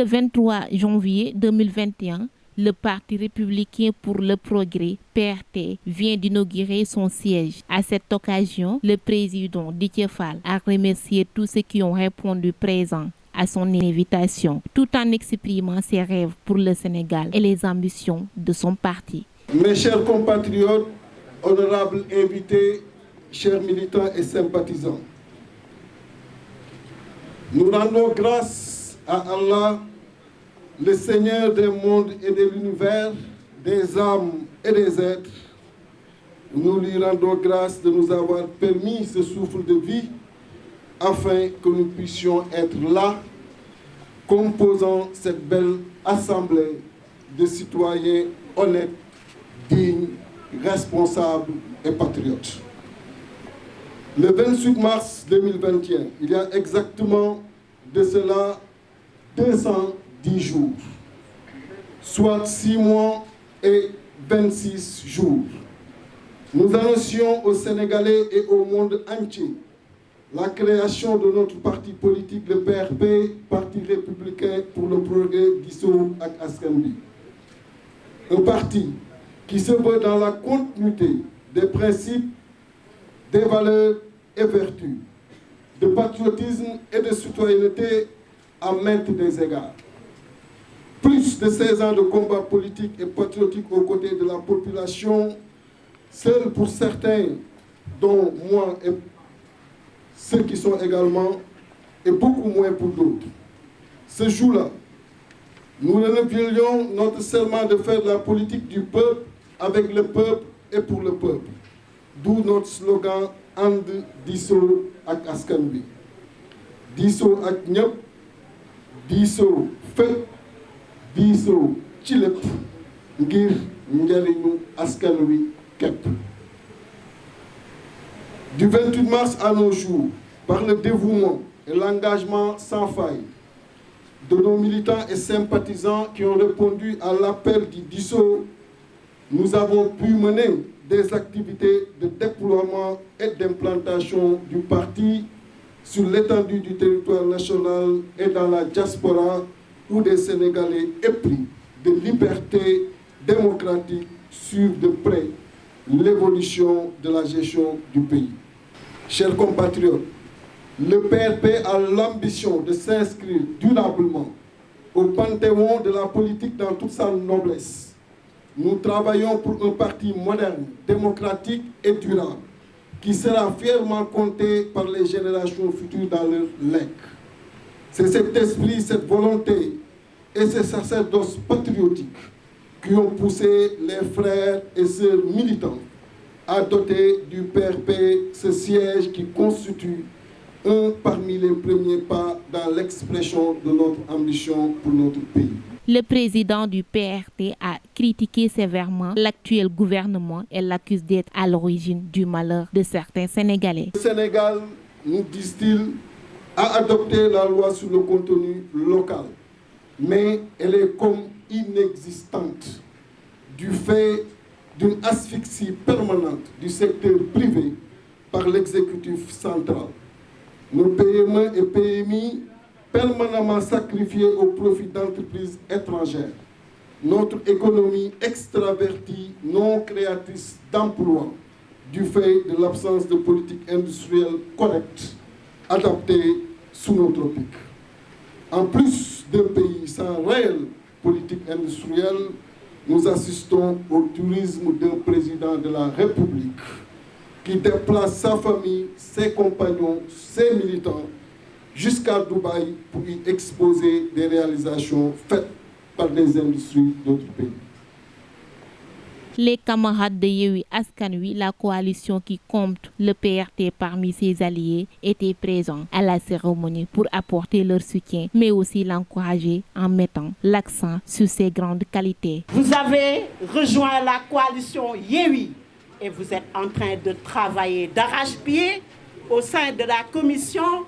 Le 23 janvier 2021, le Parti républicain pour le progrès, PRT, vient d'inaugurer son siège. À cette occasion, le président Déthié Fall a remercié tous ceux qui ont répondu présents à son invitation, tout en exprimant ses rêves pour le Sénégal et les ambitions de son parti. Mes chers compatriotes, honorables invités, chers militants et sympathisants, nous rendons grâce à Allah, le Seigneur des mondes et de l'univers, des âmes et des êtres. Nous lui rendons grâce de nous avoir permis ce souffle de vie afin que nous puissions être là, composant cette belle assemblée de citoyens honnêtes, dignes, responsables et patriotes. Le 28 mars 2021, il y a exactement de cela 210 jours, soit 6 mois et 26 jours. Nous annoncions aux Sénégalais et au monde entier la création de notre parti politique, le PRP, Parti républicain pour le progrès dissous ak askan bi. Un parti qui se veut dans la continuité des principes, des valeurs et vertus, de patriotisme et de citoyenneté à maintes des égards. Plus de 16 ans de combat politique et patriotique aux côtés de la population, seul pour certains, dont moi et ceux qui sont également, et beaucoup moins pour d'autres. Ce jour-là, nous renouvelons notre serment de faire de la politique du peuple, avec le peuple et pour le peuple. D'où notre slogan « And diisoo ak askan bi ». Diisoo ak ñëpp, diisoo fépp, diisoo ci lépp ngir njariñu askan wi képp. Du 28 mars à nos jours, par le dévouement et l'engagement sans faille de nos militants et sympathisants qui ont répondu à l'appel du diisoo, nous avons pu mener des activités de déploiement et d'implantation du parti sur l'étendue du territoire national et dans la diaspora où des Sénégalais épris de liberté démocratique suivent de près l'évolution de la gestion du pays. Chers compatriotes, le PRP a l'ambition de s'inscrire durablement au panthéon de la politique dans toute sa noblesse. Nous travaillons pour un parti moderne, démocratique et durable, qui sera fièrement compté par les générations futures dans leur legs. C'est cet esprit, cette volonté et ces sacerdoces patriotiques qui ont poussé les frères et sœurs militants à doter du PRP ce siège qui constitue un parmi les premiers pas dans l'expression de notre ambition pour notre pays. Le président du PRT a critiqué sévèrement l'actuel gouvernement et l'accuse d'être à l'origine du malheur de certains Sénégalais. Le Sénégal, nous disent-ils, a adopté la loi sur le contenu local, mais elle est comme inexistante du fait d'une asphyxie permanente du secteur privé par l'exécutif central. Nos PME et PMI permanemment sacrifiés au profit d'entreprises étrangères. Notre économie extravertie, non créatrice d'emplois, du fait de l'absence de politique industrielle correcte, adaptée sous nos tropiques. En plus d'un pays sans réelle politique industrielle, nous assistons au tourisme d'un président de la République qui déplace sa famille, ses compagnons, ses militants jusqu'à Dubaï pour y exposer des réalisations faites par des industries d'autres pays. Les camarades de Yewwi Askan Wi, la coalition qui compte le PRT parmi ses alliés, étaient présents à la cérémonie pour apporter leur soutien, mais aussi l'encourager en mettant l'accent sur ses grandes qualités. Vous avez rejoint la coalition Yewwi et vous êtes en train de travailler d'arrache-pied au sein de la commission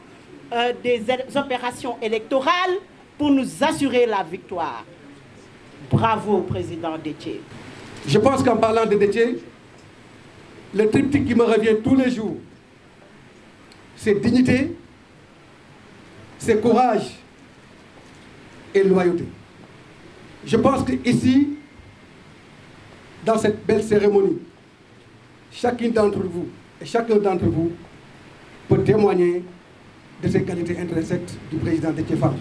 des opérations électorales pour nous assurer la victoire. Bravo, Président Déthié. Je pense qu'en parlant de Déthié, le triptyque qui me revient tous les jours, c'est dignité, c'est courage et loyauté. Je pense qu'ici, dans cette belle cérémonie, chacune d'entre vous et chacun d'entre vous peut témoigner de ces qualités intrinsèques du président Déthié Fall.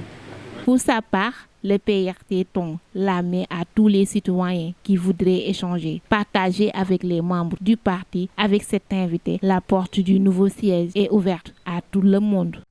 Pour sa part, le PRT tend la main à tous les citoyens qui voudraient échanger, partager avec les membres du parti. Avec cet invité, la porte du nouveau siège est ouverte à tout le monde.